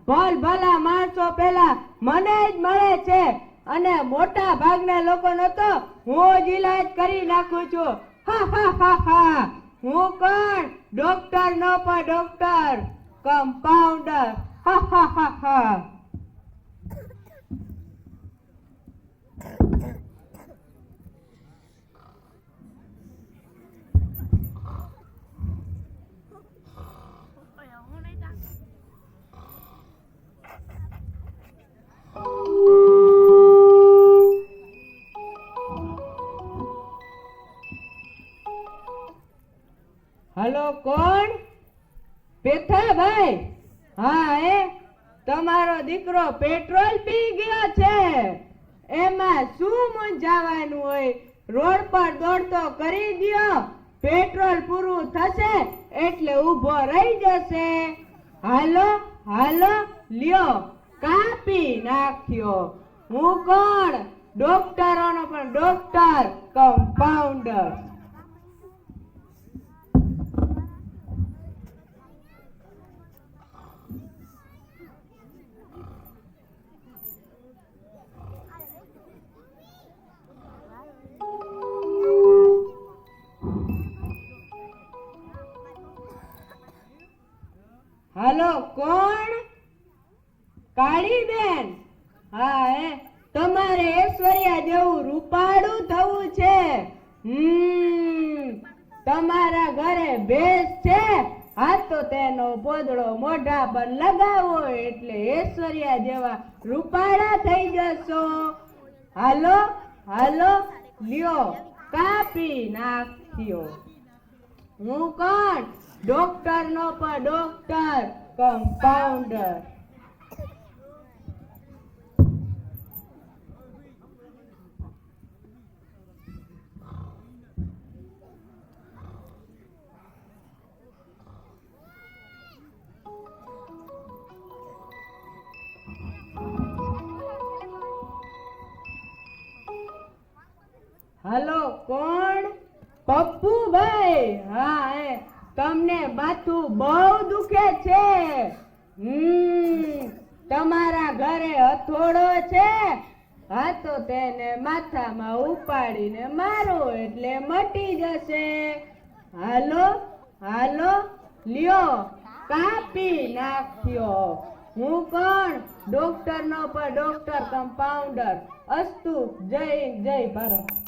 ભલા માણસો પેલા મને જ મળે છે અને મોટા ભાગના લોકોનો તો હું જ ઈલાજ કરી નાખું છું. હા હા હા હા. હું કોણ? ડોક્ટર નો પણ ડોક્ટર, કમ્પાઉન્ડર. હા હા હા હા. હલો, કોણ? પેથાભાઈ? હા, તમારો દીકરો પેટ્રોલ પી ગયો છે. એમાં શું મૂંઝાવાનું હોય? રોડ પર દોડતો કરી દ્યો. પેટ્રોલ પૂરું થશે એટલે ઊભો રહી જશે. હાલો હાલો, લ્યો કાપી નાખ્યો. હું કોણ? ડોક્ટરોનો પણ ડોક્ટર, કમ્પાઉન્ડર. હાલો, કોણ? કાળીબેન? હા, તમારે ઐશ્વર્યા જેવું રૂપાળું થવું છે. તમારા ઘરે ભેંસ છે? હા, તો તેનો પોદળો મોઢા પર લગાવો એટલે ઐશ્વર્યા જેવા રૂપાળા થઈ જશો. હાલો હાલો, લ્યો કાપી નાખ્યો. હું કોણ? ડોક્ટર નો પણ ડોક્ટર, કમ્પાઉન્ડર. હલો, કોણ? પપ્પુભાઈ? હા, તમને માથું બહુ દુખે છે. તમારા ઘરે હથોડો છે? હા, તો તેને માથામાં ઉપાડીને મારો એટલે મટી જશે. હાલો હાલો, લ્યો કાપી નાખ્યો. હું કોણ? ડોક્ટર નો પણ ડોક્ટર, કમ્પાઉન્ડર. અસ્તુ. જય જય ભારત.